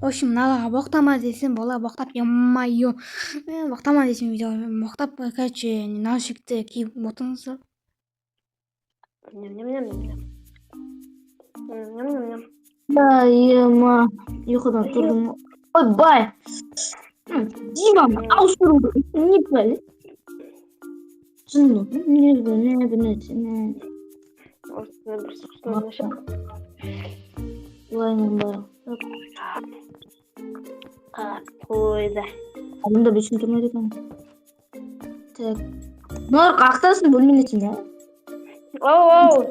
общем, мыналарга боктама десем, була боктап, ё-моё, боктама десем, видео боктап, короче, наушникти кийип отуруңуздар. Ням-ням-ням-ням. Ням-ням-ням. Да, ема, uyqudan turdum. Oyboy. Divan aushtiruvdi. Ne qilay? Chinni, ne. Ortasına bir sıkıştırmışım. Voyning bor. Qo'ydi. Bunda beshim turmaydi ekan. Tak. Nur qayerdasan bo'lmang ichida? Oo.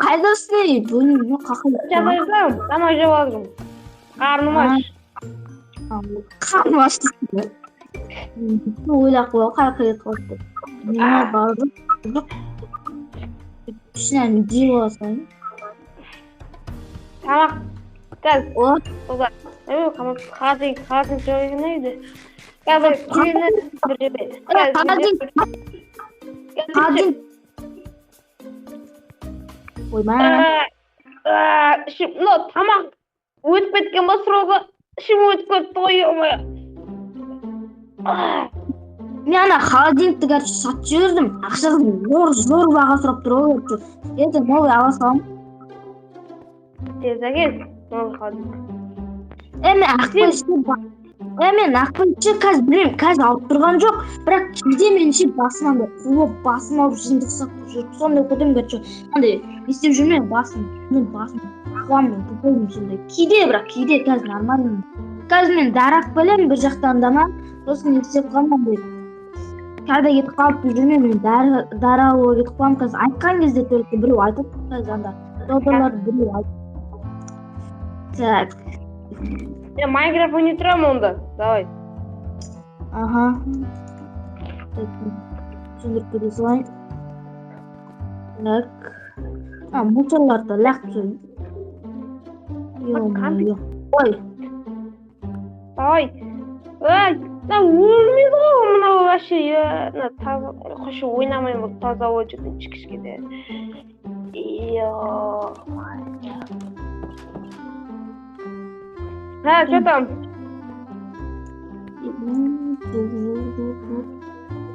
Qayerdasan? Bo'lmang qayerda? Çamaşırım. Çamaşır aldım. Karnım aç. Qarnim ochdi. O'ylab qo'y, qayerga qoldi. Nima bordi? Shunani diyorsan. Tamam. Gel. O, Uzak. Evet, ama kadın çocuğu neydi? Gel bak, birine bir. Gel. Kadın. Oyma. Şimdi tamam. Ötüp etken basroga. Şimdi ötüp toyuyor. Men xodin tigar sotib yurdim. Axir zo'r baho so'rab turaverdi. Endi novoy olsam. Tezda gel. Novoy xodin. Men aqlchi kaz bilmayman, kaz olib turgan yo'q. Biroq keyinda men ishi basmam, basma olib jindiq saqlab sonda o'qidimgacha. Qanday istib жүрмеймін, басым. Қуамын, бүкілім сондай. Кейде каз нормально. Каз мен дарақ білем бір жақтан дама, сосын істеп қалмам дейді. Қайда кетіп қалып жүрмеймін, мен дара болып кетіп қалам. Каз айтқан кезде только біреу айтып, каз анда докторлар біреу айтып. Так. Я Майнкрафт не трем onda. Давай. Ага. Түсіндіріп бере салайын. Так. Мусорларды лақтырып. Ё-моё. Ой. Давай. Ай, на өлмейді ғой мынау вообще. На таза, хош ойнамаймын бұл таза ойыншықтың кішкене. Что там?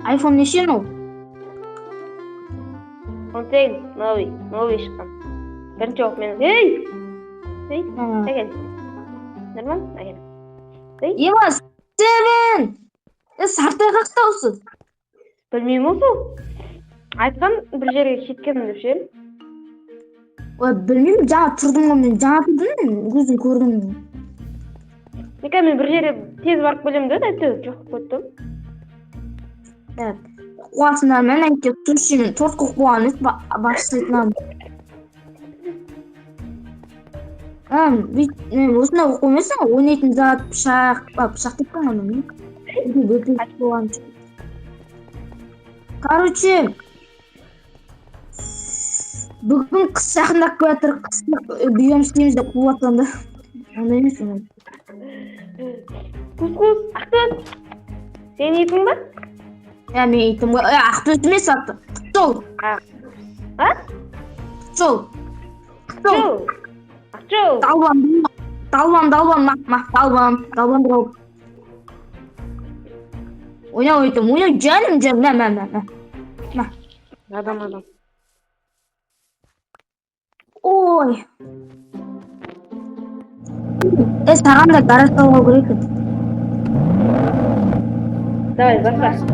iPhone неше мынау? 18, новый шыққан. Бірінші оқып мен. Ей! Әкел. Норман? Әкел. Ема, сен! Сартай қақтаусыз? Білмеймін осы. Айтқан бір жерге кеткенмін деп ше. Ой, білмеймін, жаңа тұрдым ғой мен. Жаңа тұрдым, көзім көрдім. Мен бір жерге тез барып келемін деді, әйтеуір жоқ көттім. Так. Қуасында мен әйтеуір тұршымен тортқа қуған ет басшысынан. Осында оқымайсың, ойнайтын зат, пышақ деп қойған оны. Короче, бүгін қыс жақындап келе жатыр, қысты бүйем істейміз деп қуып жатқанда. Ондай емес оны. Кускус, ақтөс. Сен етің ба? Мен етім ғой. Ақтөс емес атты. Қытол. Қытол. Далбан дұрау. Ойна өйтім. Жаным. Адам. Ой. Саған да гараж салу керек еді. Давай, баста.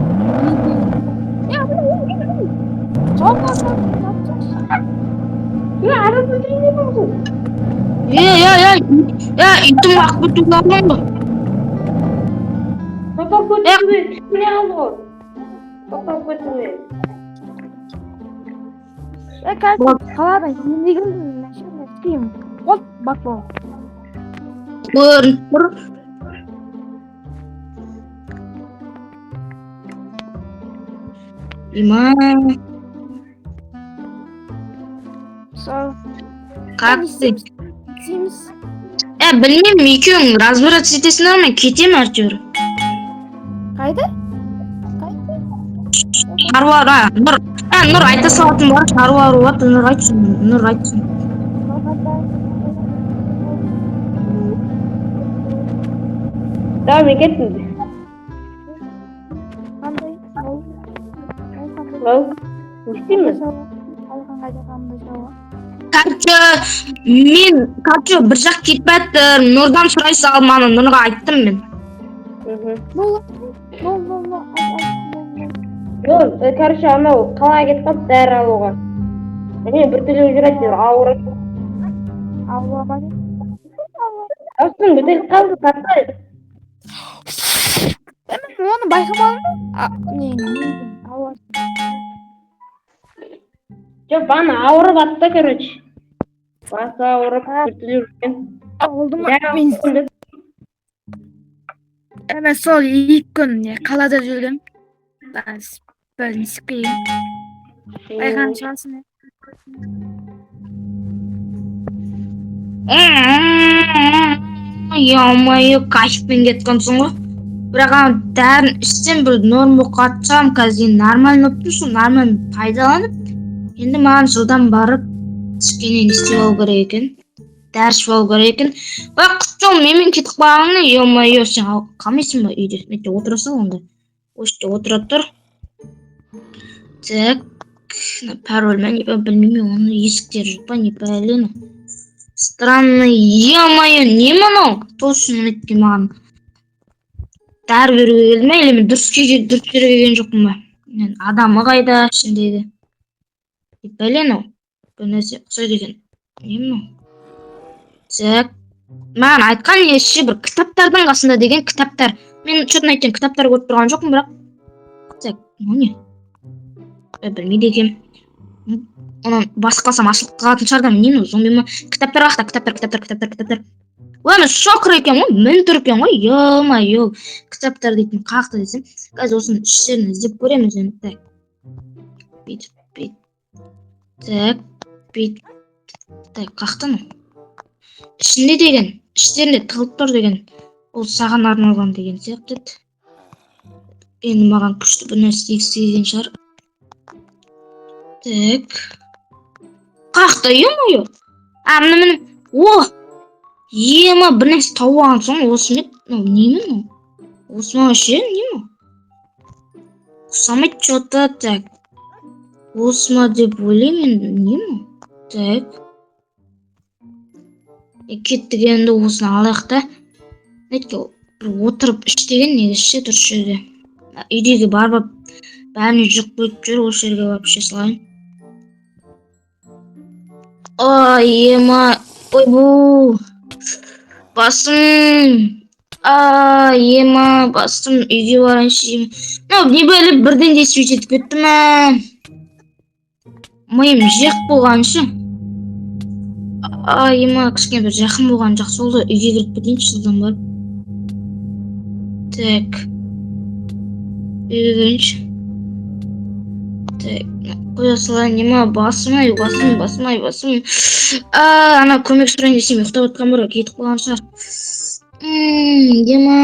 Арасы жүрейін бұл. Итім ақ бүтін қалман ғой. Тоқтап көтіңе, түскіне алды ғой. Тоқтап көтіңе. Қалада ендеген машина істеймін. От бак бол. Көрініп тұр. Иман. Қақсың. Білмеймін, екеуің разбираться етесіңдер ме? Кетем әйтеуір. Қайда? Шаруа, Нұр айта салатын бар, шаруа Нұр айтсын. Devam ettin. Qanday? Wow. Естимін? Алғанға да қандай жауап? Короче, мен бір жақ кетіп жатыр. Нұрдан сұрай салманы, Нұрға айттым мен. Бол. Yok, короче, анау қалаға кетіп қалды дәрі алуға. Міне бір төлеу жүреді, ауырып. Алуа ма? Асын бітеліп қалды, таптай. Мен оны байқамадым. Не? Алуа. Жоқ, бана ауырып атты, короче. Басы ауырып, бір төлеу жүрген. Oldu mu? Дәрі Men алып hemen sol ilk gün ya kalada жүрдüm. Ben böyle sıkıyım. Ayhan çalsın. Ё-моё, кайфпен кеткенсің ғой. Бірақ дәрін ішсем бір норм оқатсам, қазір нормально өттім, нормально пайдаланып. Енді маған жылдан барып кішкене не істеп алу керек екен. Дәріс алу керек екен. Құтжол, менімен кетіп қалғаны, ё-моё, сен қалмайсың ба үйде? Мекте отыра сал онда. Осында отыра тұр. Так, пароль мен білмеймін, оны есіктер жұтпа, не пәлені. Странно, ё-моё, не мынау? Точно неткен маған. Дәрі беруге келді ме, или мен дұрыс жерге келген жоқпын ба? Мен адамы қайда ішіндегі? Не пәлені? Бір нәрсе ұқсайды екен. Не мынау? Так, маған айтқан еші бір кітаптардың қасында деген кітаптар. Мен что-то айтайын, кітаптар көріп тұрған жоқпын, бірақ. Так, не? Білмейді екем. Оны басқалсам ашылып қалатын шығар да, не зомби ма? Кітаптар қақта, кітаптар. Ой, мен шокер екен ғой, мен тұр екен ғой, ё-моё. Кітаптар дейтін қақты десем. Қазір осының іштерін іздеп көреміз енді. Так, бит. Так, бит. Так, қақтың? Ішінде деген, іштерінде тығылып тұр деген, ол саған арналған деген сияқты еді. Енді маған күшті бір нәрсе деген шығар. Так. Қақты, ё-моё. Міне. О! Ема, бір нәрсе тауып алған соң, осы не? Немен? Осы ма вообще, не? Ұқсамайды что-то, так. Осы ма деп ойлаймын, не? Так. Кеттік енді осыны алайық та. Нетке отырып іштеген негізше дұрыс жерде. Үйдегі барып бәріне жүк бөліп жүр, осы жерге барып іше салайын. Ой, ема, ой бұл. Басым. Ема, басым, үйге барайыншы. Не бөліп бірден де сөйтіп кетті ма? Мойым жек болғаншы. Ема, кішкене бір жақын болған жақсы болды. Үйге кіріп кетейінші жылдан барып. Так. Үйге кірейінші. Так, қоя салайын, ема, басым. Ана көмек сұрайын десем, ұйықтап отқан бір кетіп қалған шығар. Ема.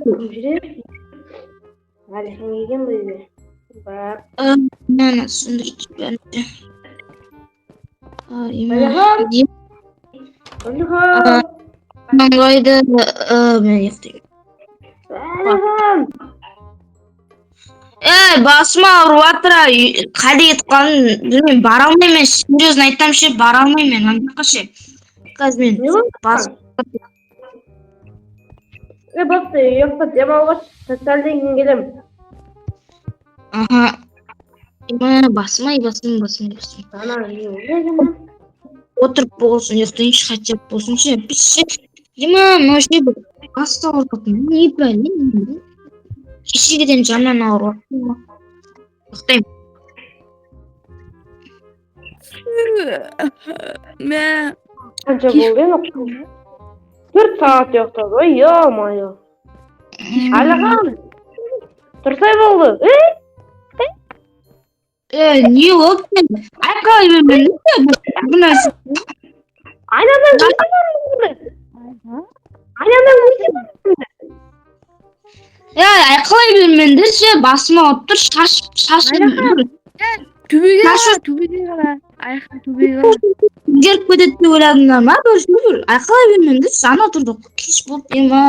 жүреді. Әлі сен еген бұл үйге. Бар. Ана сөндірді бәрінде. Ема. Әліхан! Қайда, мен ектеймін. Әліхан! Басым ауырып жатыр, қайда кетіп қалдың? Білмеймін, бара алмаймын, серьезно айтам ше, бара алмаймын, ана жаққа ше. Қазір мен басым. Басты, ұйықтап демалғаш, социалден кейін келем. Аха. Ема, басым. Ана, не ойлайын? Отырып болсын, ұйықтайыншы, хотя болсын ше. Біз ше, ема, мына ше бір басты ауырып, не бәлем. Кешегіден жаман ауырып. Ұйықтаймын. Ben Қанша болды ең? 4 сағат ұйықтады, ой, ё-моё. Әліхан! Тұрсай болды. Не болды мен? Айқалай бермін. Бұл нәрсе. Айнадан көте бармын. Айнадан көте бармын. Айқалай бермеңдер ше, басым ауырып тұр, шашым. түбеге қара. Ayhan түбеге қара. өзгеріп кетеді деп ойладыңдар ма? Бір айқайлай бермеймін де жана тұрдық. Кеш болып ема.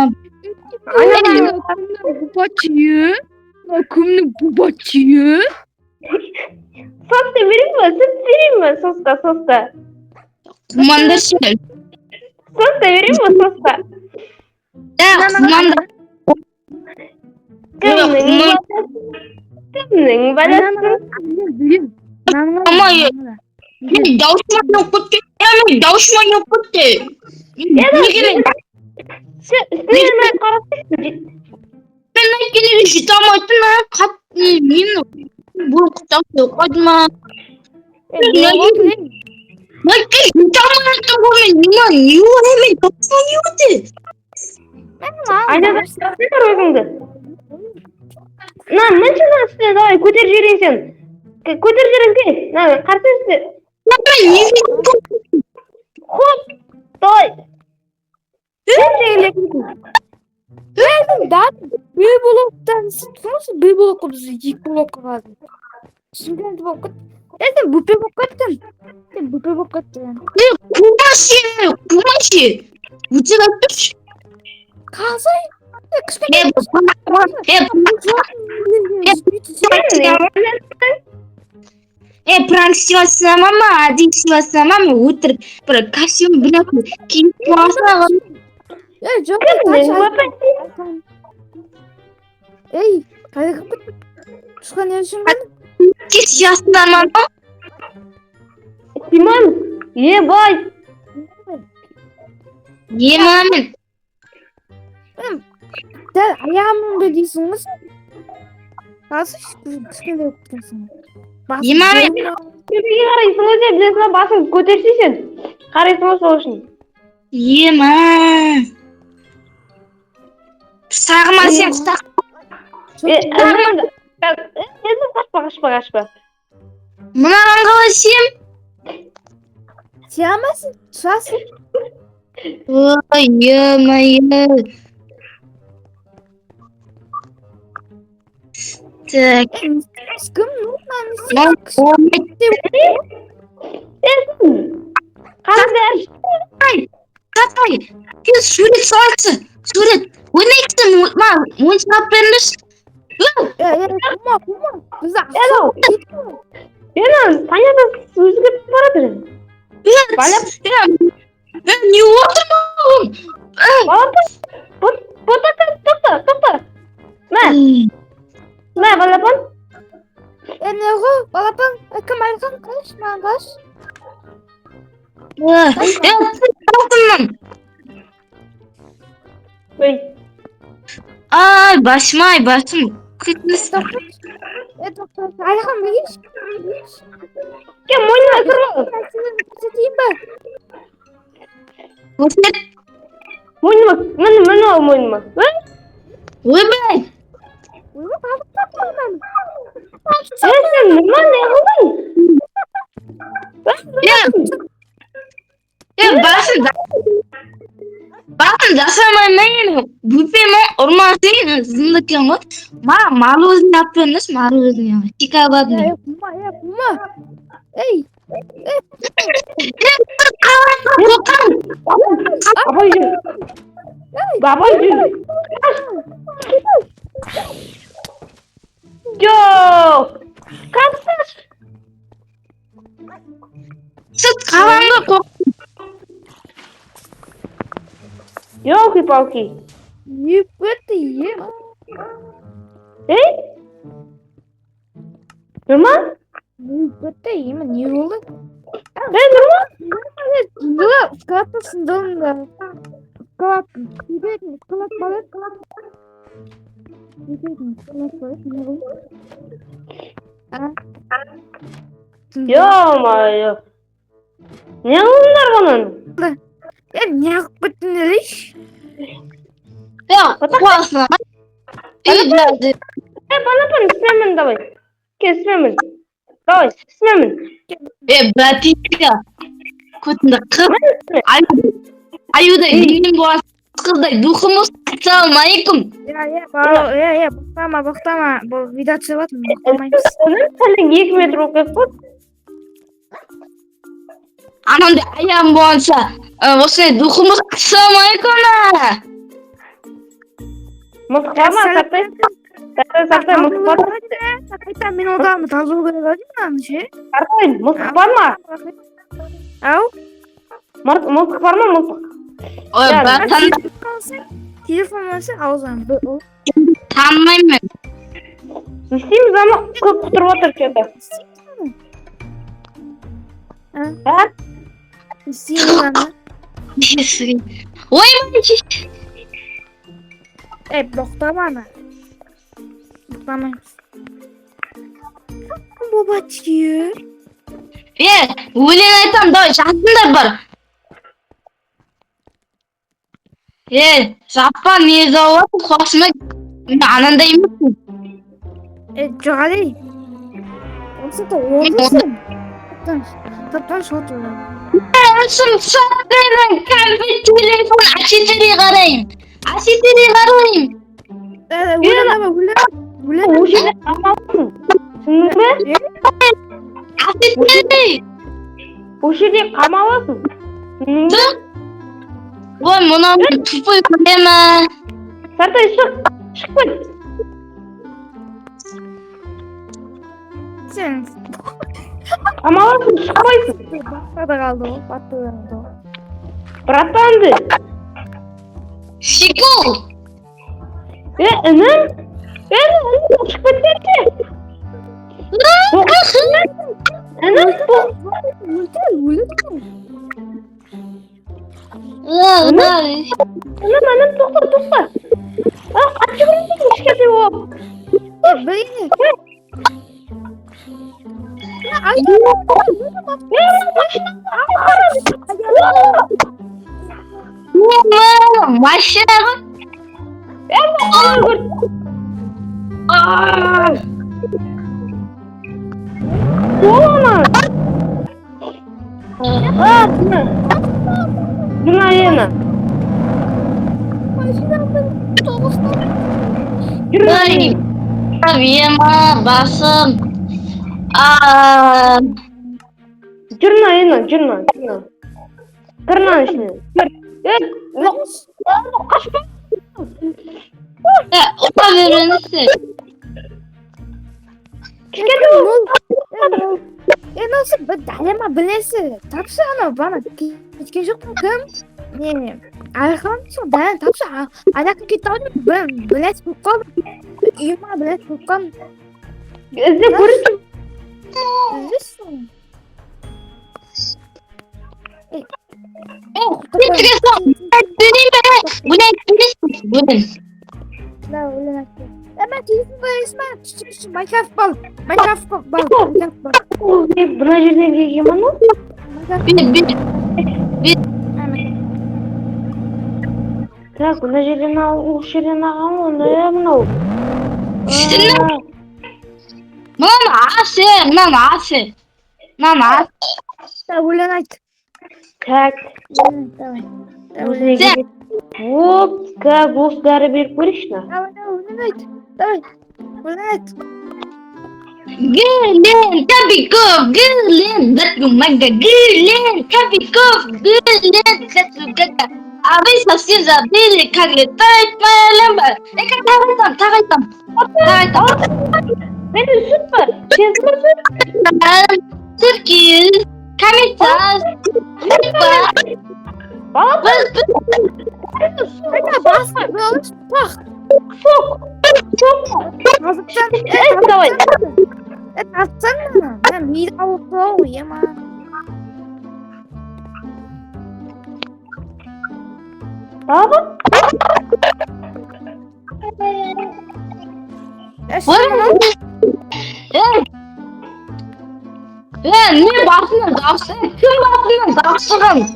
Бубачıyı. Akımlı bubacıyı. Соска берейін ба? Сүт берейін ба? Соска. Құмандар ше. Соска берейін ба? Соска. Құмандар. Кімнің баласы? Bilin. Ama dauşma yok bitti. Yani dauşma yok bitti. Ne gerek? Сен қарасың. Ben gene jitamaytın ha. Kat neyim? Bu kutak yok adma. Ben ki jitamaytın bu men. Niye hemen dauşma yoktu? Айдада сендер өзіңді. Мыншаны үстіне давай көтер жіберейін сен. Көтер жіберейін ке. Қарсы үстіне. Ben niye? Хоп, давай. Сен жегілексің. Ben bir bloktan sıkılmışsın. Bir blok bizi iki blok kaldı. Şimdi blok. Sen bu blok kattın. Sen bu blok kattın. Kumaşı. Uçak düş. Kazay. Prank снимать мама, один снимать мама, утро про костюм блядь, ким классно. Çok Ey, kaygı kapat. Çıkan yaşım ben. Кис жасындар мама. Тимон, бай. Емамын. Sen ayağımın dediğin misin? Nasıl çıkıyor yapıyorsun? Емамын. Көтеге қарайсың өте, білесің басың көтерсей сен. Қарайсың сол үшін. Емам. Сағыма сен құтақ. Қашпа. Мынаған қалай сен? Сiyamazsın. Suasın. Ой, ё-моё. Так. Sıkım ne? Қатай. Тез сурет салшы. Сурет. Ойнайсың, ойнап беріңіз. Kuma. Güzel. Понятно, өзгеріп барады. Не отырмын. Тоқта. Балапан. Ne o? Balapan. Akım aykan kaç. Mangaş. Ay başım. Kıtnıs. Doktor. Aykan bir iş. Кем мойныма тұр. Seteyim ben. Көрсет. Мойныма. Міне ол мойныма. Ойбай. Сен нема не қылдың? Bakın жасамаймын. Бүпеме ұрмасын зындыкен ғой. Мал өзін yapıyorsunuz, mal өзін. Şikabadını. Kuma. Ey. Бабай жүр. Жоқ. Қатсыз. Сіз қаланды қоқ. Ёлки-палки. Ебать, Ей? Норман? Ебать, не oldu? Норман? Дыла, скатываешься, да. Скат балет. Ё-моё. Не қылдыңдар бұның? Не yaptın iş? Ya, классно. Балапан, Балапан, давай. Снемін. Давай, снемін. братишка. Көтінді қып. Аюдай, денің боласы қыздай. Духымыз ассалаумалейкум. Бақтама. Бұл видео түсіріватырмын, бақтамаймыз. Сәлің 2 метр оқып қой. Anamda ayam bo'lsa, o'sha duximiz qissamaykan. Miltiq bormi? Sartay. Sartay miltiq bormi? Qayta men odamni tazoga qo'yganman shu. Sartay miltiq bormi? Au. Miltiq bormi? Miltiq. Oy, Ya, batan Telefon olsa auzam. tanmayman. İsteyimiz ama ko'p quturib o'tiribdi. Ha? Isteyimmi? Voy, To'xtamani. To'xtamaymiz. Babachki. o'ylay aytam, doy, shahsinda bir. Zappa ne zavod xosma ananda emasmi? Jali. O'zi da o'zisin. Tapdan sho'tlar. Shum sotdan kalbi telefon achitiri qarang. Achitiri qarang. O'shini qamalsin. Tushundingmi? Achitiri. O'shini qamalsin. Tushundingmi? Voy, mana tupoy ko'rma. Sartay chiq qo'y. Sen Qamalsin, chiq qo'ysin. battada qoldi, battada qoldi. Bratandi. Shiko. Inim? Chiqib ketdi. Inim bu. Inim to'xta. Qachon ishga deb. Beyni. Mashinaga Nima yana? Yema basım. Jurna yana, jurna. Qirna ishni. Qochma. Opa verenisi. Nasıl bir dalema bilesi. Tapsa ana bana hiç yok mu kim? Ne? Ayhan şu ben tapsa alaka gitti ben bilet bukan. İma bilet bukan. Izlab ko'rishim. Üzülsün. Bu ne? La ulan. Hemen telefonda ismi çıkmış Minecraft bal. Buna yerden kelgan mana. Так, buna yerdan o'sha yerdan oldi, mana. Mama. La ulan ayt. Так. Давай. Hop, как bo'stlari berib ko'rishni. Давай, ulan ayt. Давай. Ulan ayt. Gülün, kapikov, gülün, datlumaga, gülün, kapikov, gülün, datlumaga. Abi sosiz abili kagli taytmayalambar. Tagaytam. Meni süper. Sezmirsiz? Türkiye, Kamitas, Hadi basma. Böyle bak. Sok. Hazırsan. Давай. Atsana. Ben mide avutu yema. Tamam. Ne basın davsı? Kim basın davsıgın?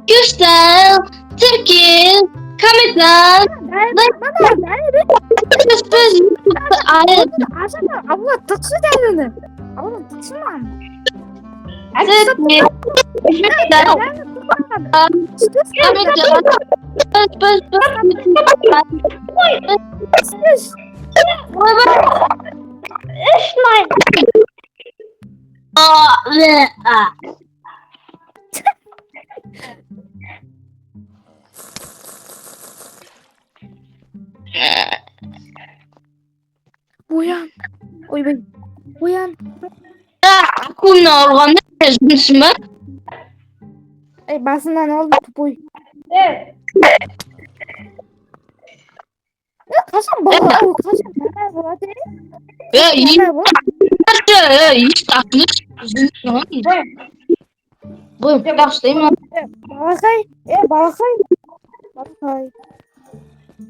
Güçler, Türkiye, Kamitas, Allah tutsu kendini. Allah tutsunma. Türkiye, Ишнай. Uyan. Oyboy. Uyan. Akuna olganda üzgünsün mü? Basından oldu tupuy. Kaçan baba? Kaçan neler bu hadi? İyi. Neler bu? Hiç tatlış. Üzgünsün. Buyurun başlayayım. Balakay. Balakay. Balakay.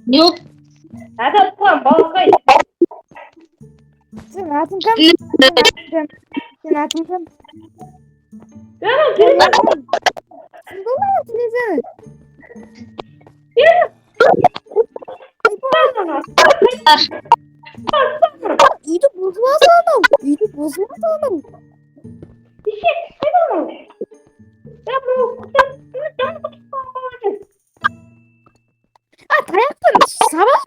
Yok. Hadi ulan balkay. Sen atın kam? Sen atın kam? Yana gel. Sen dolayı atın. İyi de bozmaz adam. İyi de bozmaz adam. Dayaktan sabah.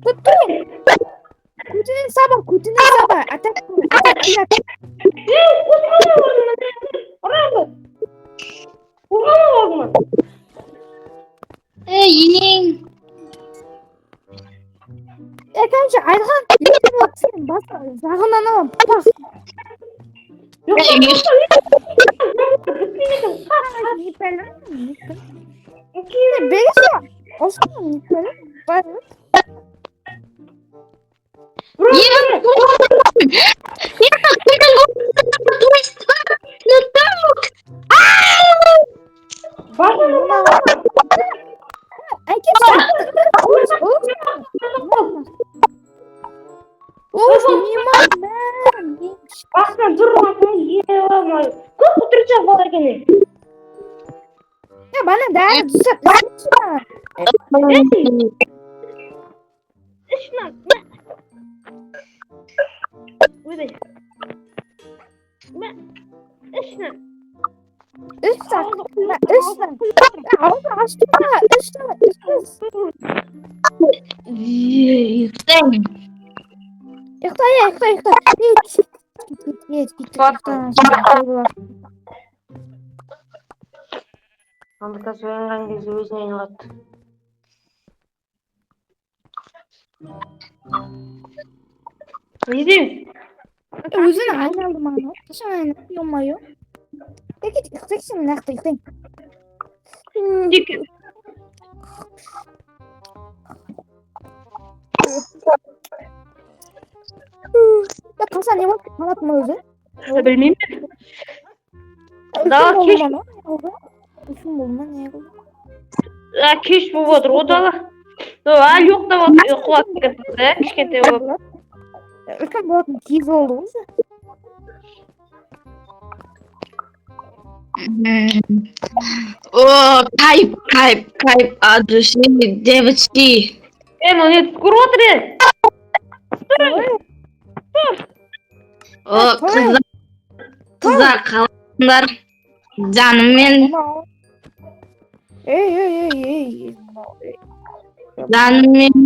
Kutun. Kutun sabah. Atak. Yine. Kanka Ayhan. Yürü bak sen bas. Zahından alalım. Bas. Belki Osman yukarı. Bak. Basma durma. Kok oturacak bala gene. Ya bana daha düzelt. Ишна. Выдай. Ишна. Üstten. Ağzı açtım ya. Üstten. Yüksek. Yıkta. Git. Amerika söylenген кезде өзіне айналады. Не дейміз? Өзün ayналdım ama. Kaçan ayналdım. Yok. Git yıktaksın. Nakta yıktayım. Ya kaçan ne var? Anlatma özü. Білмеймін. Daha kеш. Üçün bulma ne oldu? Kеш болып отыр. Оталы. Әлі ұйықтап отыр. Ұйқылап кетті. Кішкентай болып. Үлкен болатын кез oldu өзі. O kayıp adresi Devletçi. Оны не көріп отыр O kızlar kalanlar canım benim. Ey. Canım benim.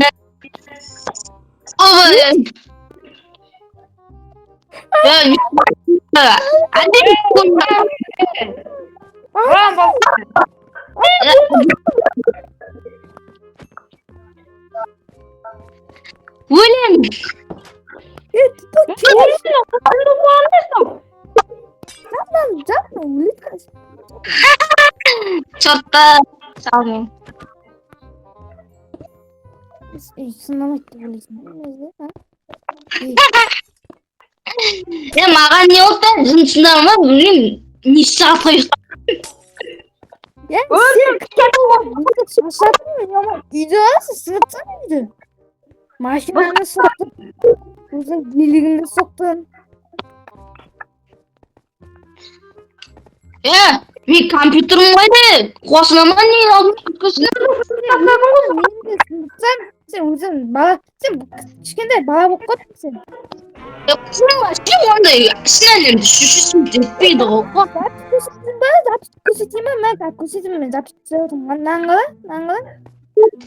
Hadi William. Canım lütfen. Çatta. Sağ olun. Sınava gitti böylesin. Ya mağan yok da zincinden var bileyim. Nisafı. Ya sen kitabı şaşırdın mı ama iddiası sınıfta mıydı? Maşinanı soktun. Uzun birliğinde soktun. Ya bir kompüterim vardı. Koşlama niye aldın? Benim de sınıftan Sen uzun bala, sen kichkintoy bala bo'lib qolibsan sen. Kim onday sinalib tushishim жетпейді ғой. Zapis ko'rsataymi? Men ko'rsataman. Zapis nangla.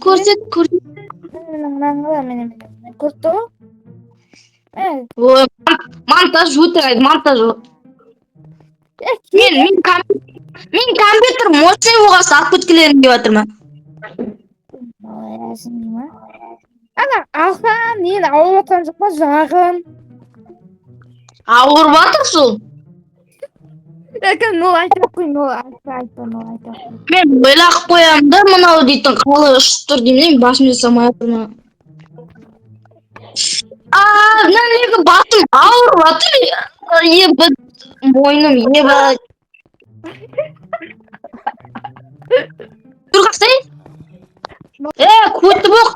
Көрсет. Nangla meni. Ko'rdingmi? Ой, монтаж өтірайды, монтаж. Мен компьютер мощный болған сатып өткілерін деп жатырмын. Ana Alhan, neni avlatgan жоқ па жағын? Ауырып жатыр сол. Lekin nol aytib qo'y, nol aytib. Мен ойлап қоямын да мынау дейтін қалай ұшып тұр деймін, басым жасамай жатырмын. Мына неге басым ауырып жатыр, мойным ебать. Тұрғақсай? Көті боқ.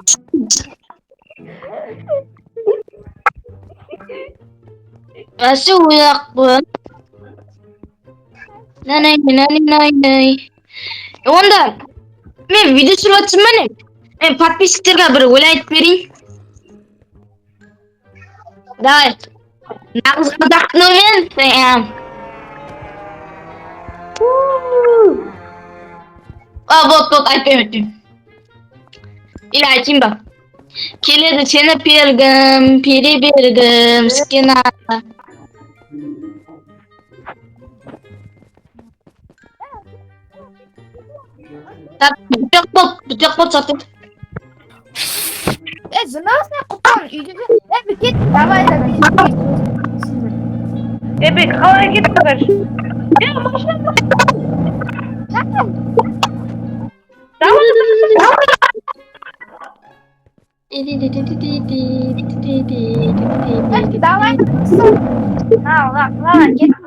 Әсі ойлап қоям. Nay. Онда мен видео түсіріп жатырмын міне. Мен подписчиктерге бір өлең айтып берейін. Давай. Нағыз қазақтың мен. Вот, айтпаймын. Или айтайын ба? Келеді сені пергім, перебергім, скена. Бітек бол сатып. Знасың құтқан үйде. Bir git, давай да. Бек, қалай кетті қаршы? Машина. Давай. Ладно, кетті.